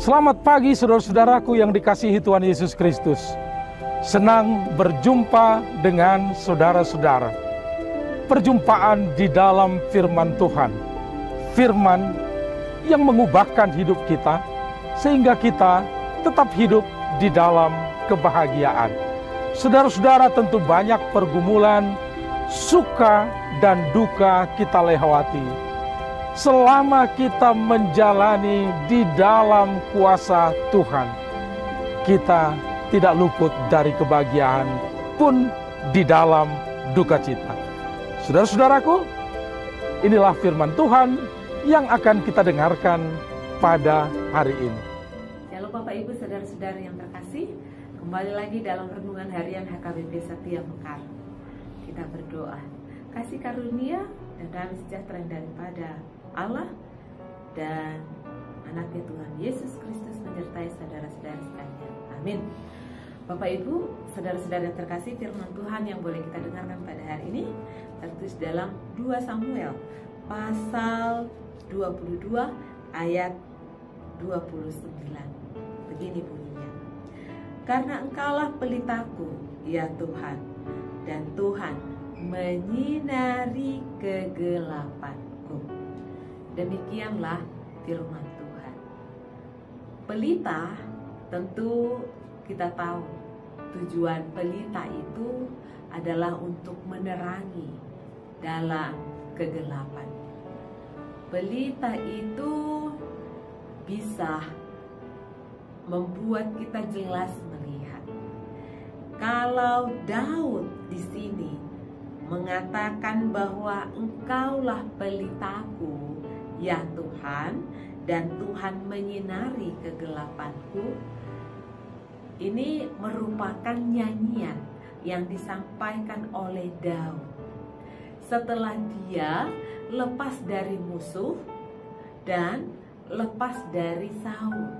Selamat pagi saudara-saudaraku yang dikasihi Tuhan Yesus Kristus. Senang berjumpa dengan saudara-saudara. Perjumpaan di dalam firman Tuhan. Firman yang mengubahkan hidup kita sehingga kita tetap hidup di dalam kebahagiaan. Saudara-saudara, tentu banyak pergumulan, suka dan duka kita lewati. Selama kita menjalani di dalam kuasa Tuhan, kita tidak luput dari kebahagiaan pun di dalam duka cita. Saudara-saudaraku, inilah firman Tuhan yang akan kita dengarkan pada hari ini. Shalom Bapak Ibu, saudara-saudara yang terkasih, kembali lagi dalam renungan harian HKBP Setia Mekar. Kita berdoa, kasih karunia dan damai sejahtera daripada Allah dan anaknya Tuhan Yesus Kristus menyertai saudara-saudara sekalian. Amin. Bapak Ibu, saudara-saudara yang terkasih, firman Tuhan yang boleh kita dengarkan pada hari ini tertulis dalam 2 Samuel pasal 22 ayat 29. Begini bunyinya. Karena Engkaulah pelitaku, ya Tuhan, dan Tuhan menyinari kegelapanku. Demikianlah firman Tuhan. Pelita, tentu kita tahu tujuan pelita itu adalah untuk menerangi dalam kegelapan. Pelita itu bisa membuat kita jelas melihat. Kalau Daud di sini mengatakan bahwa Engkaulah pelitaku, ya Tuhan, dan Tuhan menyinari kegelapanku, ini merupakan nyanyian yang disampaikan oleh Daud setelah dia lepas dari musuh dan lepas dari Saul.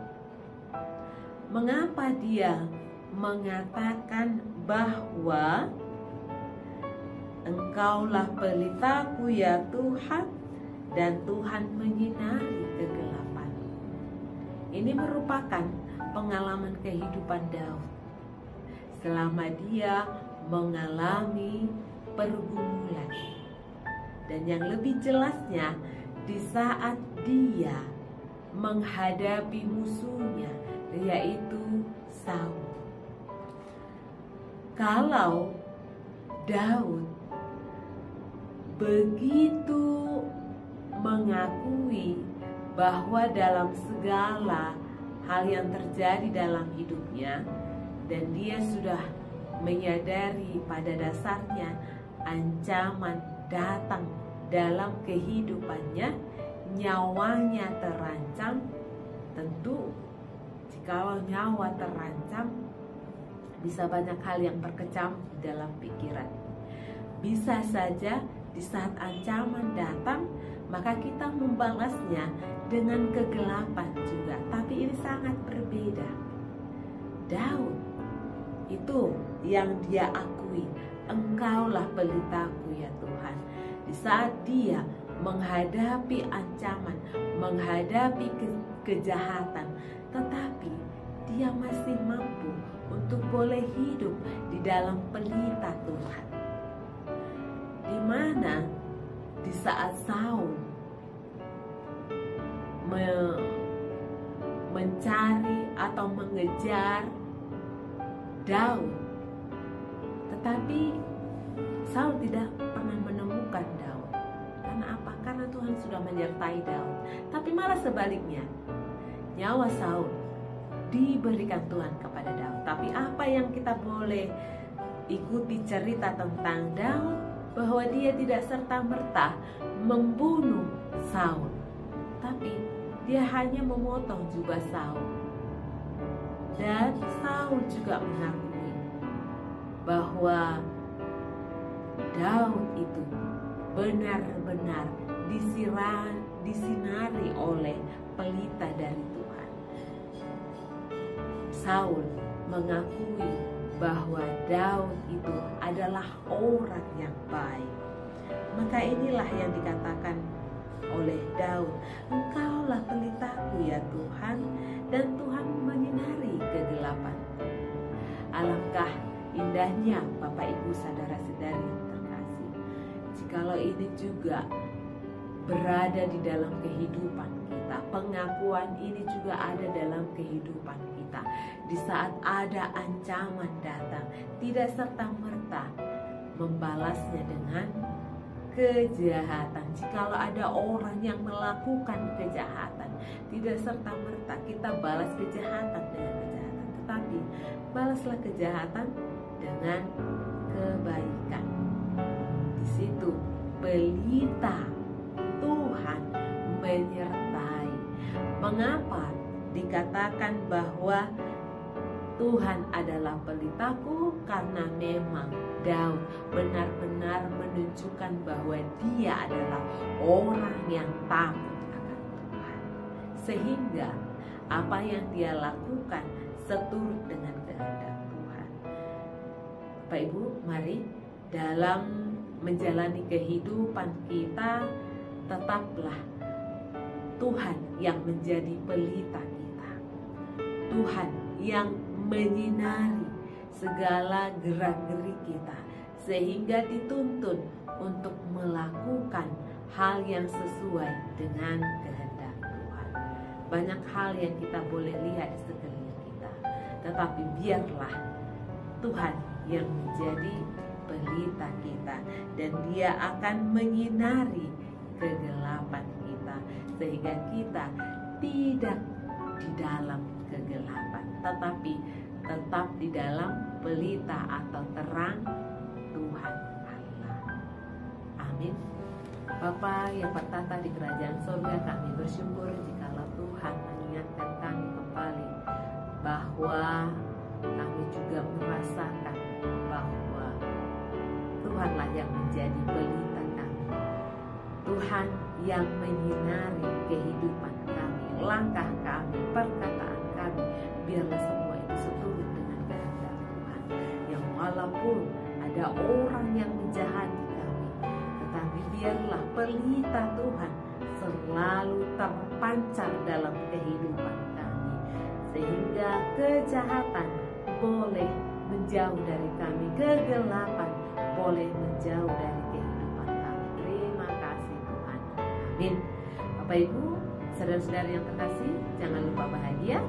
Mengapa dia mengatakan bahwa Engkaulah pelitaku, ya Tuhan, dan Tuhan menyinari kegelapan? Ini merupakan pengalaman kehidupan Daud selama dia mengalami pergumulan. Dan yang lebih jelasnya, di saat dia menghadapi musuhnya, yaitu Saul. Kalau Daud begitu mengakui bahwa dalam segala hal yang terjadi dalam hidupnya, dan dia sudah menyadari pada dasarnya ancaman datang dalam kehidupannya, nyawanya terancam. Tentu jikalau nyawa terancam, bisa banyak hal yang terkecam di dalam pikiran. Bisa saja di saat ancaman datang, maka kita membalasnya dengan kegelapan juga. Tapi ini sangat berbeda. Daud itu yang dia akui, Engkaulah pelitaku, ya Tuhan. Di saat dia menghadapi ancaman, menghadapi kejahatan, tetapi dia masih mampu untuk boleh hidup di dalam pelita Tuhan. Di mana di saat Saul mencari atau mengejar Daud, tetapi Saul tidak pernah menemukan Daud. Karena apa? Karena Tuhan sudah menyertai Daud. Tapi malah sebaliknya, nyawa Saul diberikan Tuhan kepada Daud. Tapi apa yang kita boleh ikuti cerita tentang Daud, bahwa dia tidak serta-merta membunuh Saul, tapi dia hanya memotong jubah Saul. Dan Saul juga mengakui bahwa Daud itu benar-benar disinari oleh pelita dari Tuhan. Saul mengakui bahwa Daud itu adalah orang yang baik. Maka inilah yang dikatakan oleh Daud, Engkau Engkaulah pelitaku ya Tuhan, dan Tuhan menyinari kegelapan. Alangkah indahnya Bapak Ibu saudara-saudari yang terkasih, jikalau ini juga berada di dalam kehidupan kita, pengakuan ini juga ada dalam kehidupan kita. Di saat ada ancaman datang, tidak serta-merta membalasnya dengan kejahatan. Jikalau ada orang yang melakukan kejahatan, tidak serta-merta kita balas kejahatan dengan kejahatan, tetapi balaslah kejahatan dengan kebaikan. Di situ pelita Tuhan menyertai. Mengapa dikatakan bahwa Tuhan adalah pelitaku? Karena memang Daud benar-benar menunjukkan bahwa dia adalah orang yang takut akan Tuhan, sehingga apa yang dia lakukan seturut dengan kehendak Tuhan. Bapak Ibu, mari dalam menjalani kehidupan kita, tetaplah Tuhan yang menjadi pelita kita, Tuhan yang menyinari segala gerak-gerik kita, sehingga dituntun untuk melakukan hal yang sesuai dengan kehendak Tuhan. Banyak hal yang kita boleh lihat di sekeliling kita, tetapi biarlah Tuhan yang menjadi pelita kita, dan Dia akan menyinari kegelapan kita, sehingga kita tidak di dalam kegelapan, tetapi tetap di dalam pelita atau terang Tuhan Allah. Amin. Bapa yang bertata di kerajaan surga, kami bersyukur jikalau Tuhan mengingatkan kami kembali bahwa kami juga merasakan bahwa Tuhanlah yang menjadi pelita kami, Tuhan yang menyinari kehidupan kami, langkah kami, perkataan kami. Biarlah semua itu seturut dengan kehendak Tuhan, yang walaupun ada orang yang menjahati kami, tetapi biarlah pelita Tuhan selalu terpancar dalam kehidupan kami, sehingga kejahatan boleh menjauh dari kami, kegelapan boleh menjauh dari kehidupan kami. Terima kasih Tuhan. Amin. Bapak Ibu, saudara-saudari yang terkasih, jangan lupa bahagia